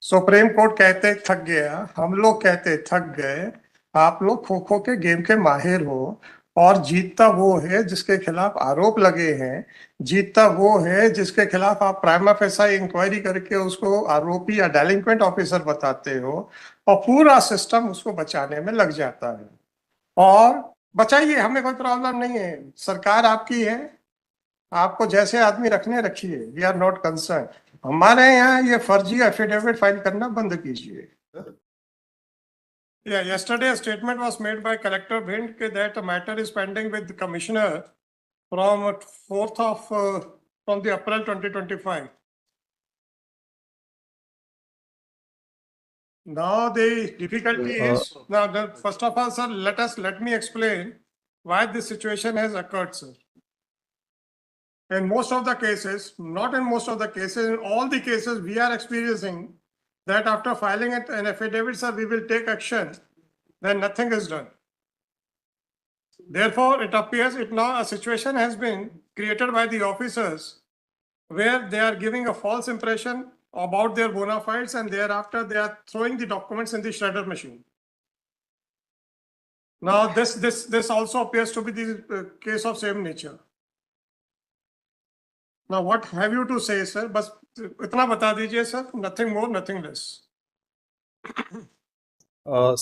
Supreme court कहते थक गया, हम लोग कहते थक गए। आप लोग खो खो के गेम के माहिर हो। और जीतता वो है जिसके खिलाफ आरोप लगे हैं। जीतता वो है जिसके खिलाफ आप प्राइमा फेसाई इंक्वायरी करके उसको आरोपी या डेलिंक्वेंट ऑफिसर बताते हो। और पूरा सिस्टम उसको बचाने में लग जाता है। और बचाइए, हमें कोई प्रॉब्लम नहीं है, सरकार आपकी है। आपको जैसे आदमी रखने रखिए, वी आर नॉट कंसर्न। हमारे यहाँ ये फर्जी एफिडेविट फाइल करना बंद कीजिए। Yeah, yesterday a statement was made by Collector Bhind that the matter is pending with the Commissioner from 4th of from the April 2025. Now the difficulty is now first of all, sir, let me explain why this situation has occurred, sir. In most of the cases, not in most of the cases, in all the cases we are experiencing that after filing an affidavit, sir, we will take action, then nothing is done. Therefore, it appears it now a situation has been created by the officers where they are giving a false impression about their bona fides and thereafter they are throwing the documents in the shredder machine. Now, this also appears to be the case of same nature. Now, what have you to say, sir? बस इतना बता दीजिए, sir. Nothing more, nothing less.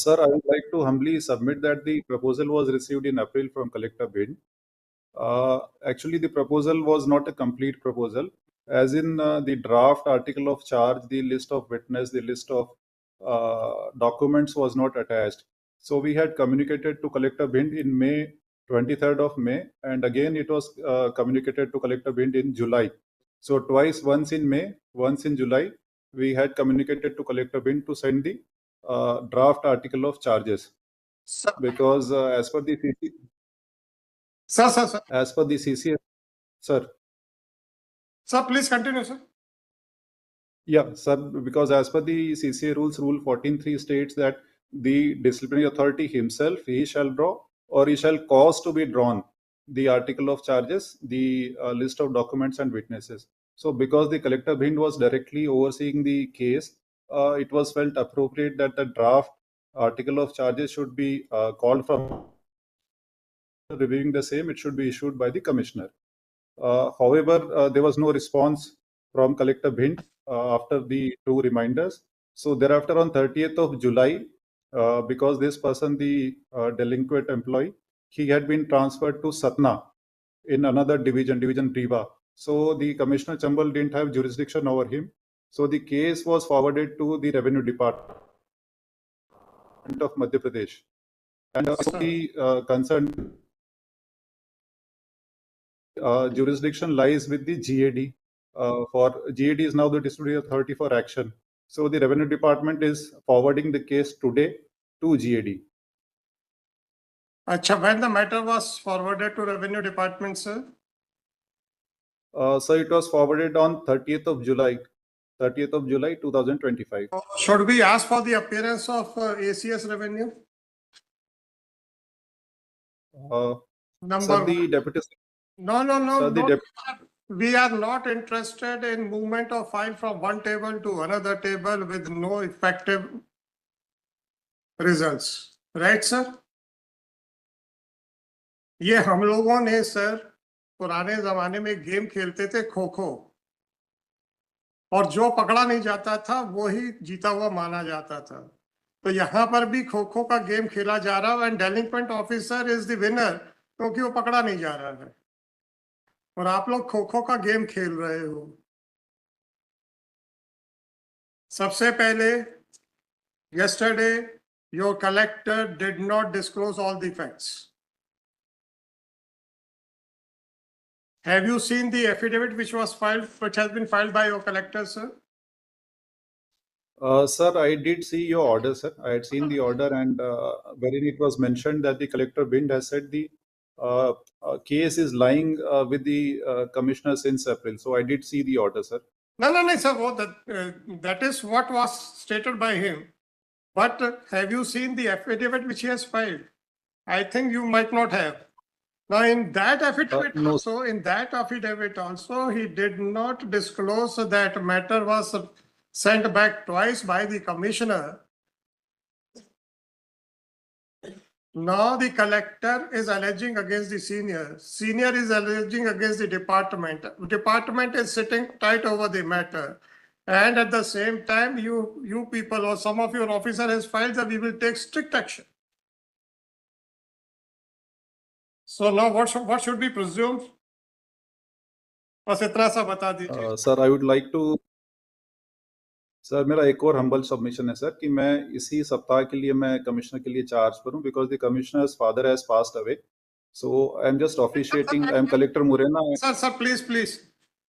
Sir, I would like to humbly submit that the proposal was received in April from Collector Bhind. Actually, the proposal was not a complete proposal. As in the draft article of charge, the list of witness, the list of documents was not attached. So we had communicated to Collector Bhind in May, 23rd of May, and again it was communicated to Collector Bhind in July. So twice, once in May, once in July, we had communicated to Collector Bhind to send the draft article of charges. Sir, Because as per the CC, sir. as per the CC, sir. Sir, please continue, sir. Yeah, sir, because as per the CCA rules, Rule 14.3 states that the disciplinary authority himself, he shall draw or he shall cause to be drawn the article of charges, the list of documents and witnesses. So because the Collector Bhind was directly overseeing the case, it was felt appropriate that the draft article of charges should be called from reviewing the same, it should be issued by the Commissioner. However, there was no response from Collector Bhind after the two reminders. So thereafter on 30th of July, because this person, the delinquent employee, he had been transferred to Satna in another division, Division Riva. So the Commissioner Chambal didn't have jurisdiction over him. So the case was forwarded to the Revenue Department of Madhya Pradesh. And the concerned jurisdiction lies with the GAD. For GAD is now the disciplinary authority for action. So the Revenue Department is forwarding the case today to GAD. Acha, when the matter was forwarded to Revenue Department, sir? So it was forwarded on 30th of July, 2025. Should we ask for the appearance of ACS Revenue? Number Sir, the one. Deputy. No. Sir, the We are not interested in movement of file from one table to another table with no effective results. Right, sir? ये हम लोगों ने, sir, पुराने जमाने में game खेलते थे, खो खो, और जो पकड़ा नहीं जाता था वो ही जीता हुआ माना जाता था। तो यहाँ पर भी खो खो का गेम खेला जा रहा है and delinquent officer is the winner क्योंकि वो पकड़ा नहीं जा रहा है और आप लोग खो खो का गेम खेल रहे हो। सबसे पहले, yesterday your collector did not disclose all the facts. Have you seen the affidavit which has been filed by your collector, sir? Sir, I did see your order, sir. I had seen the order, and wherein it was mentioned that the Collector Bhind has said the case is lying with the Commissioner since April. So I did see the order, sir. No, sir. That is what was stated by him. But have you seen the affidavit which he has filed? I think you might not have. Now, in that affidavit no. also, he did not disclose that matter was sent back twice by the commissioner. Now the collector is alleging against the senior. Senior is alleging against the department. Department is sitting tight over the matter. And at the same time, you people or some of your officer has filed that we will take strict action. So now what should be presumed? बस इतना सा बता दीजिए। Sir I would like to sir मेरा एक और humble submission है sir कि मैं इसी सप्ताह के लिए मैं कमिश्नर के लिए चार्ज पर हूँ because the commissioners father has passed away so I am just officiating I am collector Morena Sir, please.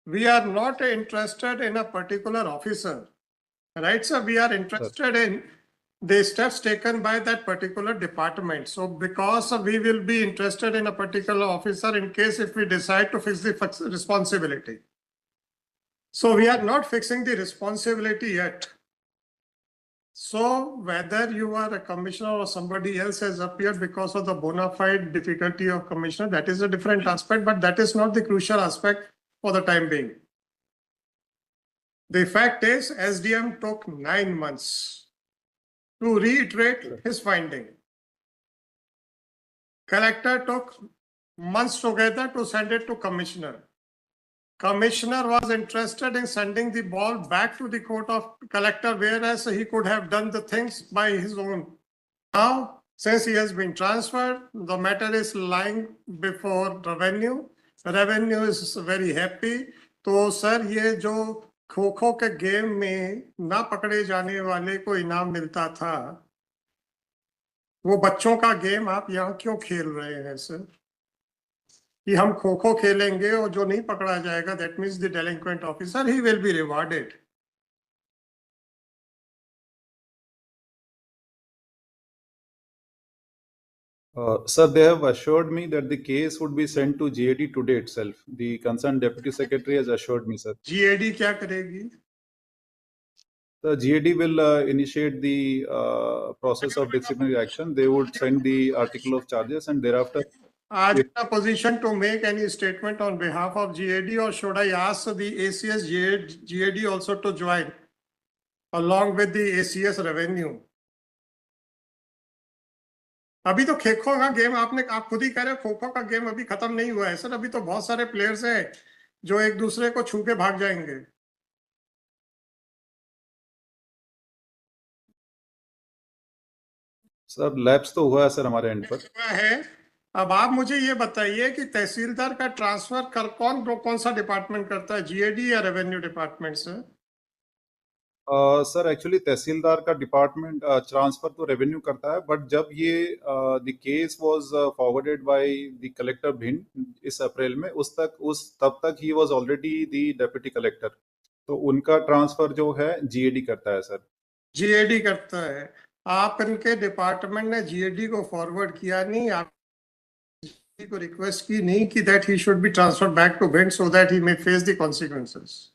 We are not interested in a particular officer. Right, sir? We are interested in the steps taken by that particular department. So because we will be interested in a particular officer in case if we decide to fix the responsibility. So we are not fixing the responsibility yet. So whether you are a commissioner or somebody else has appeared because of the bona fide difficulty of commissioner, that is a different aspect, but that is not the crucial aspect for the time being. The fact is SDM took 9 months to reiterate his finding. Collector took months together to send it to commissioner. Commissioner was interested in sending the ball back to the court of collector, whereas he could have done the things by his own. Now, since he has been transferred, the matter is lying before revenue. Revenue is very happy. तो sir ये जो खो खो के game में ना पकड़े जाने वाले को इनाम मिलता था, वो बच्चों का गेम आप यहाँ क्यों खेल रहे हैं सर? कि हम खो खो खेलेंगे और जो नहीं पकड़ा जाएगा, that means the delinquent officer he will be rewarded. Sir, they have assured me that the case would be sent to GAD today itself. The concerned deputy secretary has assured me, sir. GAD क्या करेगी? The GAD will initiate the process of disciplinary action. They would send the article of charges and thereafter. Are you in a position to make any statement on behalf of GAD, or should I ask the ACS GAD also to join along with the ACS revenue? अभी तो खो का game आप खुद ही कह रहे हो, खो का गेम अभी खत्म नहीं हुआ है सर. अभी तो बहुत सारे प्लेयर्स हैं जो एक दूसरे को छू के भाग जाएंगे. सर लैप्स तो हुआ है सर हमारे एंड पर है. अब आप मुझे ये बताइए कि तहसीलदार का ट्रांसफर कौन सा डिपार्टमेंट करता है, जीएडी या रेवेन्यू डिपार्टमेंट से? सर एक्चुअली तहसीलदार का डिपार्टमेंट ट्रांसफर तो रेवेन्यू करता है, बट जब ये the case was forwarded by the collector Bhind इस अप्रैल में, तब तक he was already the deputy collector, तो उनका ट्रांसफर जो है जीएडी करता है सर. जीएडी करता है. आप इनके डिपार्टमेंट ने जीएडी को फॉरवर्ड किया नहीं, आप को रिक्वेस्ट की नहीं कि that he should be transferred back to Bhind so that he may face the consequences?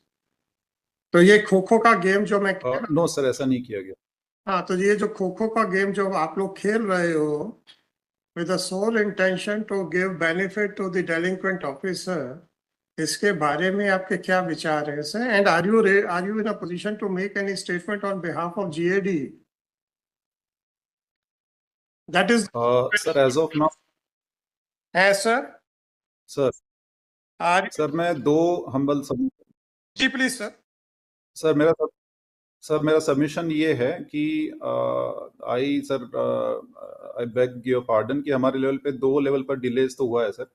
तो ये खो खो का गेम जो मैं नो सर ऐसा नहीं किया गया. हाँ, तो ये जो खो खो का गेम जो आप लोग खेल रहे हो with the sole intention to give benefit to the delinquent officer, इसके बारे में आपके क्या विचार हैं sir? And are you in a position to make any statement on behalf of GAD? That is sir as of now है sir. Sir मैं दो हम्बल जी प्लीज सर. सर मेरा सबमिशन ये है कि आई बेग योर पार्डन कि हमारे लेवल पे 2 लेवल पर डिलेज तो हुआ है sir.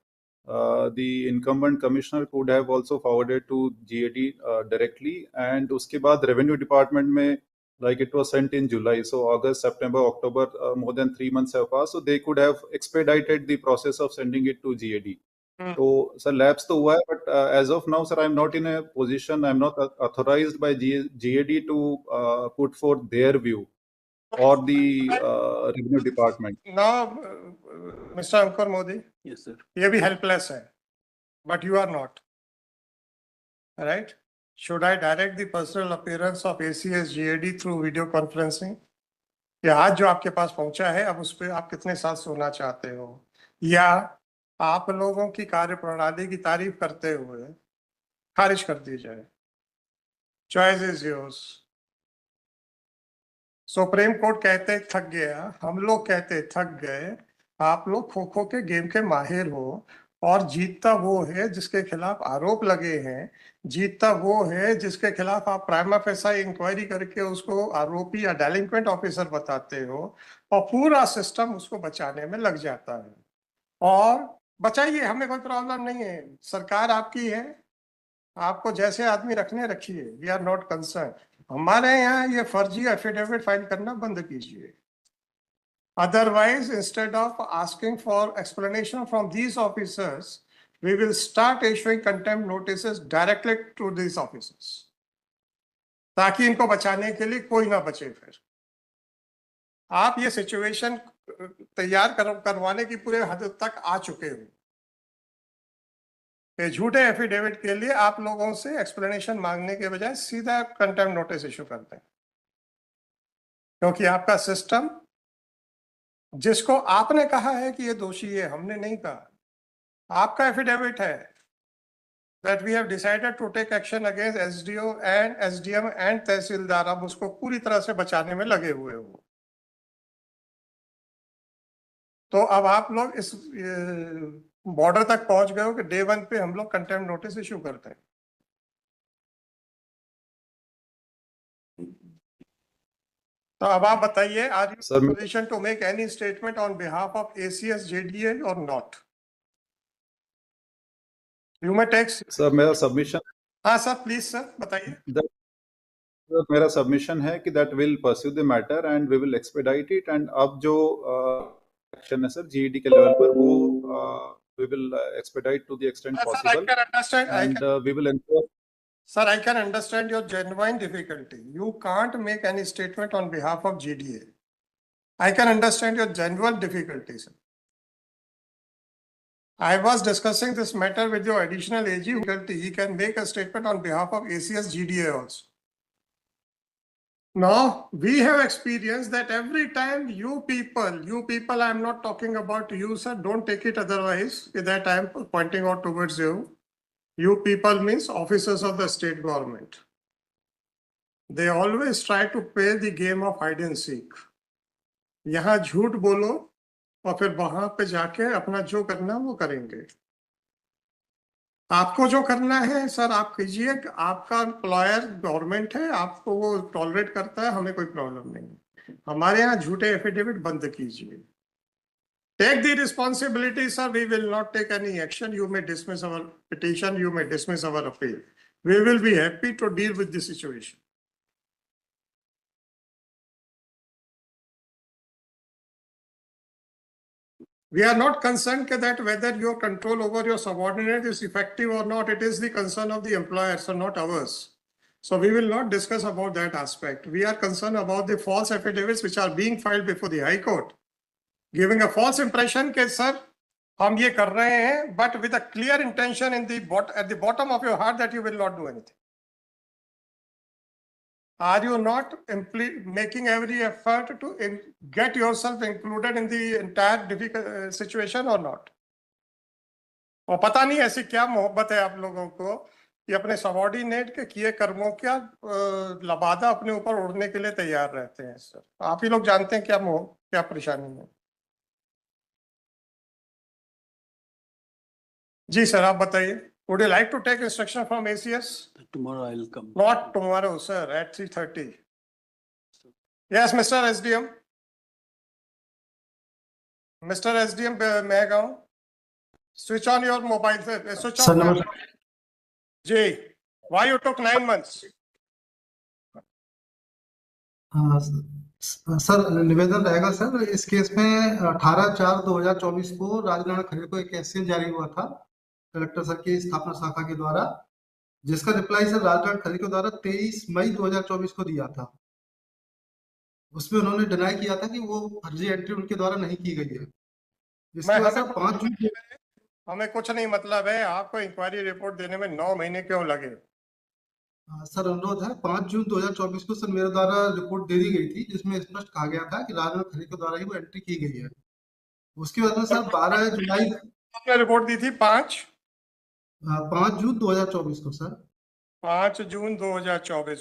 The incumbent commissioner could have also forwarded to GAD directly, and उसके बाद रेवेन्यू डिपार्टमेंट में like it was sent in July, so August, September, October, more than 3 months have passed, so they could have expedited the process of sending it to GAD. तो sir lapse तो हुआ है, but as of now sir I am not in a position, I am not authorised by GAD to put for their view or the revenue department. Now, Mr. Ankur Modi, Yes, sir. ये भी helpless है, but you are not, right? Should I direct the personal appearance of ACS GAD through video conferencing? या आज जो आपके पास पहुंचा है, अब उस पर आप कितने साल सोना चाहते हो, या आप लोगों की कार्य प्रणाली की तारीफ करते हुए खारिज कर दी जाए? Choice is yours. Supreme court कहते थक गया, हम लोग कहते थक गए, आप लोग खो खो के गेम के माहिर हो, और जीतता वो है जिसके खिलाफ आरोप लगे हैं, जीतता वो है जिसके खिलाफ आप प्राइमा फेसाई इंक्वायरी करके उसको आरोपी या डेलिंक्वेंट ऑफिसर बताते हो, और पूरा सिस्टम उसको बचाने में लग जाता है। और बचाइए, हमें कोई प्रॉब्लम नहीं है, सरकार आपकी है, आपको जैसे आदमी रखने रखिए, वी आर नॉट कंसर्न। हमारे यहाँ ये फर्जी एफिडेविट फाइल करना बंद कीजिए। Otherwise, instead of asking for explanation from these officers, we will start issuing contempt notices directly to these officers, ताकि इनको बचाने के लिए कोई ना बचे। फिर आप ये सिचुएशन तैयार करवाने की पूरे हद तक आ चुके हो कि झूठे एफिडेविट के लिए आप लोगों से एक्सप्लेनेशन मांगने के बजाय सीधा कंटेम्प्ट नोटिस इशू करते हैं, क्योंकि आपका सिस्टम, जिसको आपने कहा है कि ये दोषी है, हमने नहीं कहा, आपका एफिडेविट है that we have decided to take action against SDO and SDM and तहसीलदार, अब उसको पूरी तरह से बचाने में लगे हुए हो। तो अब आप लोग इस बॉर्डर तक पहुंच गए हो कि डे 1 पे हम लोग कंटेम्प्ट नोटिस इशू करते हैं। तो अब आप बताइए, are you in position to make any statement on behalf of ACS JDA और not? You may take. Sir मेरा सबमिशन, हाँ सर, प्लीज सर बताइए। मेरा सबमिशन है कि that will pursue the matter and we will expedite it, and अब जो action है सर GED के लेवल पर, वो we will expedite to the extent possible. I can understand. And we will ensure. Sir, I can understand your genuine difficulty. You can't make any statement on behalf of GDA. I can understand your genuine difficulty, sir. I was discussing this matter with your additional AG. He can make a statement on behalf of ACS GDA also. Now, we have experienced that every time you people, I'm not talking about you, sir, don't take it otherwise, that I'm pointing out towards you. You people means officers of the state government. They always try to play the game of hide and seek. यहाँ झूठ बोलो और फिर वहां पे जाके अपना जो करना वो करेंगे। आपको जो करना है सर आप कीजिए, आपका एम्प्लॉयर गवर्नमेंट है, आपको वो टॉलरेट करता है, हमें कोई प्रॉब्लम नहीं। हमारे यहाँ झूठे एफिडेविट बंद कीजिए। Take the responsibility sir, we will not take any action. You may dismiss our petition, you may dismiss our appeal, we will be happy to deal with this situation. We are not concerned that whether your control over your subordinate is effective or not. It is the concern of the employer, so not ours. So we will not discuss about that aspect. We are concerned about the false affidavits which are being filed before the High Court, giving a false impression that sir, हम ये कर रहे हैं, but with a clear intention at the bottom of your heart that you will not do anything. Are you not making every effort to get yourself included in the entire difficult situation or not? और पता नहीं ऐसी क्या मोहब्बत है आप लोगों को कि अपने सबॉर्डिनेट के किए कर्मों का लबादा अपने ऊपर उड़ने के लिए तैयार रहते हैं। सर आप ही लोग जानते हैं क्या परेशानी है। जी सर आप बताइए। Would you like to take instruction from ACS? Tomorrow I'll come. Not tomorrow, sir, at 3:30. Yes, Mr. SDM. Mr. SDM, Megaon. Switch on your mobile. Switch on. Sir, Jay, why you took 9 months? Sir निवेदन रहेगा sir, इस case में 18/4/2024 को राजनारायण खरे को एक SL जारी हुआ था कलेक्टर सर की स्थापना शाखा के द्वारा, जिसका रिप्लाई सर राजनारायण खरे के द्वारा 23 मई 2024 को दिया था। उसमें उन्होंने डिनाई किया था कि वो फर्जी एंट्री उनके द्वारा नहीं की गई है। इसके बाद सर 5 जून, हमें कुछ नहीं मतलब है, आपको इंक्वायरी रिपोर्ट देने में 9 महीने क्यों लगे? सर अनुरोध है 5 जून 2024 को सर मेरे द्वारा रिपोर्ट दे दी गई थी, जिसमें स्पष्ट कहा गया था कि राजनारायण खरे के द्वारा ही वो एंट्री की गई है। उसके बाद में सर 12 जुलाई आपने रिपोर्ट दी थी 5 जून 2024 को सर। 5 जून 2024